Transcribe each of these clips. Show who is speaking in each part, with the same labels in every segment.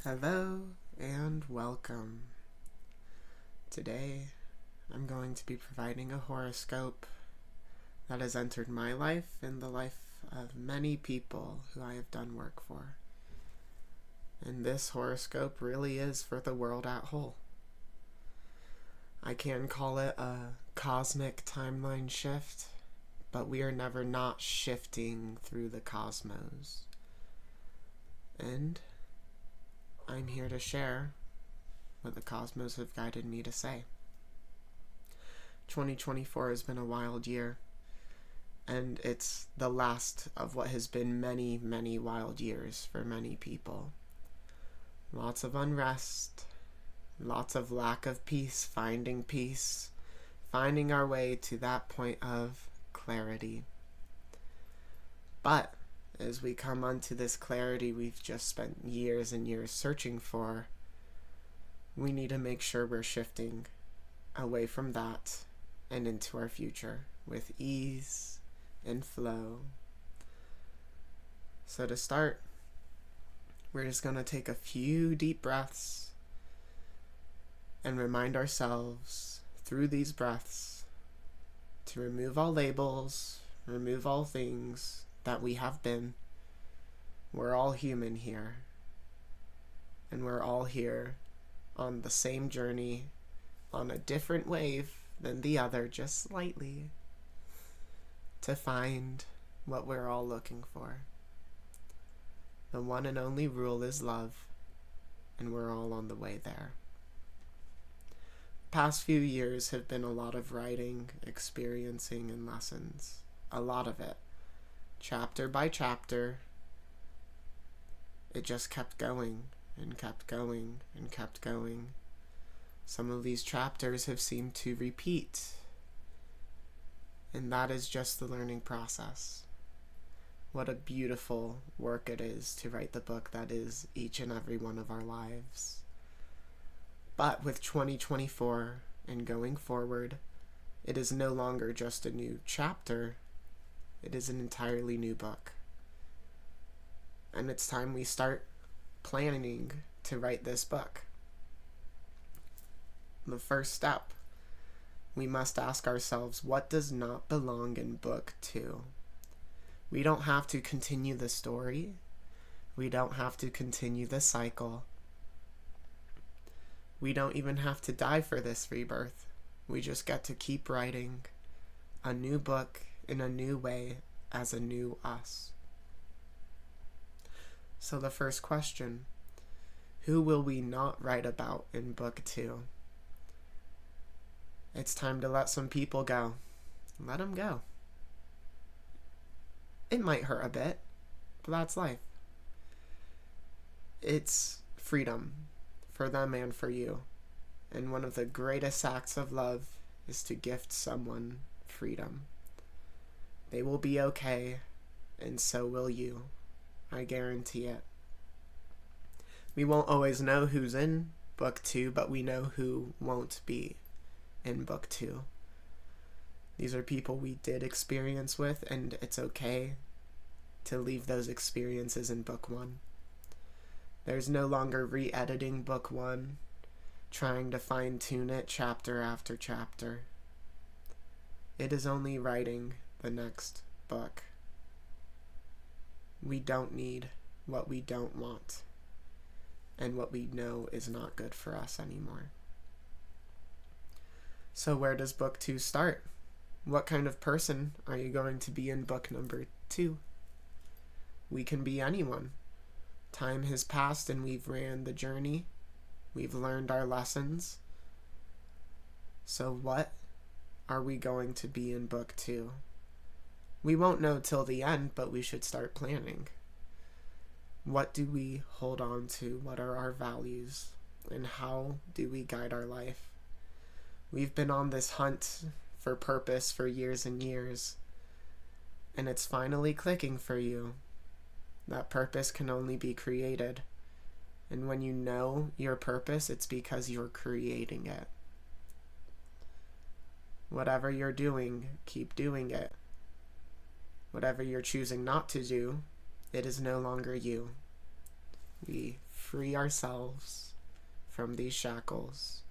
Speaker 1: Hello and welcome. Today I'm going to be providing a horoscope that has entered my life and the life of many people who I have done work for. And this horoscope really is for the world at whole. I can call it a cosmic timeline shift, but we are never not shifting through the cosmos. And I'm here to share what the cosmos have guided me to say. 2024 has been a wild year, and it's the last of what has been many, many wild years for many people. Lots of unrest, lots of lack of peace, finding our way to that point of clarity. But as we come onto this clarity we've just spent years and years searching for, we need to make sure we're shifting away from that and into our future with ease and flow. So to start, we're just going to take a few deep breaths and remind ourselves through these breaths to remove all labels, remove all things that we have been. We're all human here, and we're all here on the same journey, on a different wave than the other, just slightly, to find what we're all looking for. The one and only rule is love, and we're all on the way there. The past few years have been a lot of writing, experiencing, and lessons. A lot of it. Chapter by chapter, it just kept going and kept going and kept going. Some of these chapters have seemed to repeat, and that is just the learning process. What a beautiful work it is to write the book that is each and every one of our lives. But with 2024 and going forward, it is no longer just a new chapter. It is an entirely new book. And it's time we start planning to write this book. The first step, we must ask ourselves, what does not belong in book 2? We don't have to continue the story. We don't have to continue the cycle. We don't even have to die for this rebirth. We just get to keep writing a new book in a new way as a new us. So the first question, who will we not write about in book 2? It's time to let some people go. Let them go. It might hurt a bit, but that's life. It's freedom for them and for you. And one of the greatest acts of love is to gift someone freedom. They will be okay, and so will you. I guarantee it. We won't always know who's in book 2, but we know who won't be in book 2. These are people we did experience with, and it's okay to leave those experiences in book 1. There's no longer re-editing book 1, trying to fine-tune it chapter after chapter. It is only writing the next book. We don't need what we don't want and what we know is not good for us anymore. So where does book 2 start? What kind of person are you going to be in book number 2? We can be anyone. Time has passed and we've ran the journey. We've learned our lessons. So what are we going to be in book 2? We won't know till the end, but we should start planning. What do we hold on to? What are our values? And how do we guide our life? We've been on this hunt for purpose for years and years, and it's finally clicking for you. That purpose can only be created. And when you know your purpose, it's because you're creating it. Whatever you're doing, keep doing it. Whatever you're choosing not to do, it is no longer you. We free ourselves from these shackles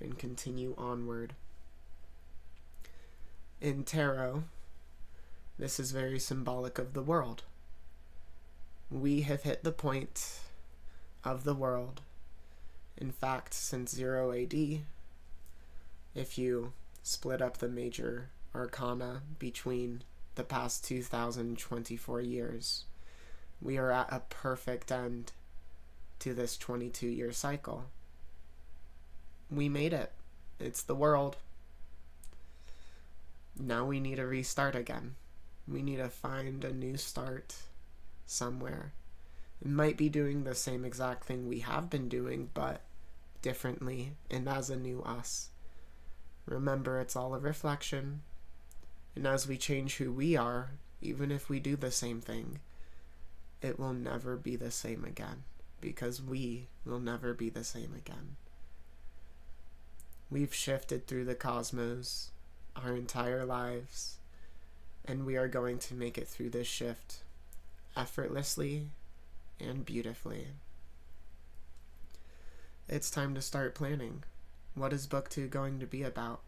Speaker 1: and continue onward. In tarot, this is very symbolic of the world. We have hit the point of the world. In fact, since 0 AD, if you split up the major arcana between the past 2024 years, we are at a perfect end to this 22-year cycle. We made it. It's the world. Now we need to restart again. We need to find a new start somewhere. It might be doing the same exact thing we have been doing, but differently and as a new us. Remember, it's all a reflection. And as we change who we are, even if we do the same thing, it will never be the same again, because we will never be the same again. We've shifted through the cosmos our entire lives, and we are going to make it through this shift effortlessly and beautifully. It's time to start planning. What is book 2 going to be about?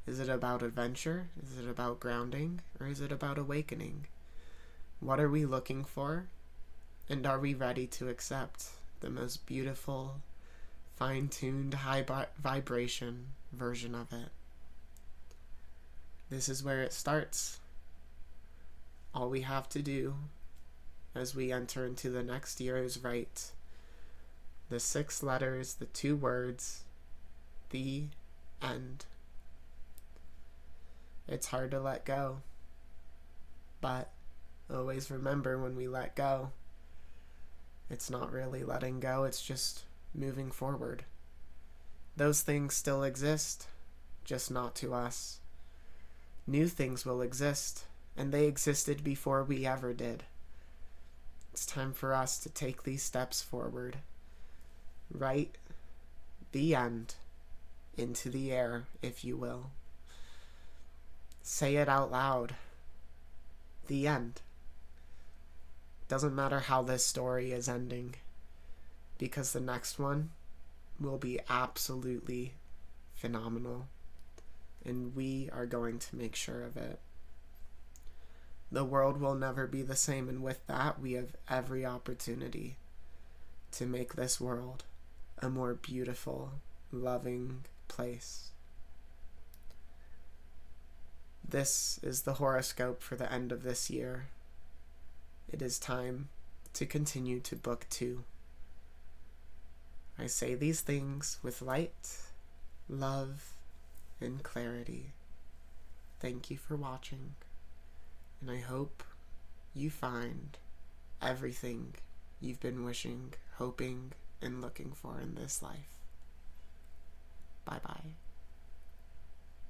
Speaker 1: Is it about adventure? Is it about grounding? Or is it about awakening? What are we looking for? And are we ready to accept the most beautiful, fine-tuned, high vibration version of it? This is where it starts. All we have to do as we enter into the next year is write the 6 letters, the 2 words, the end. It's hard to let go, but always remember, when we let go, it's not really letting go, it's just moving forward. Those things still exist, just not to us. New things will exist, and they existed before we ever did. It's time for us to take these steps forward. Write the end into the air, if you will. Say it out loud. The end. Doesn't matter how this story is ending, because the next one will be absolutely phenomenal, and we are going to make sure of it. The world will never be the same, and with that, we have every opportunity to make this world a more beautiful, loving place. This is the horoscope for the end of this year. It is time to continue to book 2. I say these things with light, love, and clarity. Thank you for watching, and I hope you find everything you've been wishing, hoping, and looking for in this life. Bye-bye.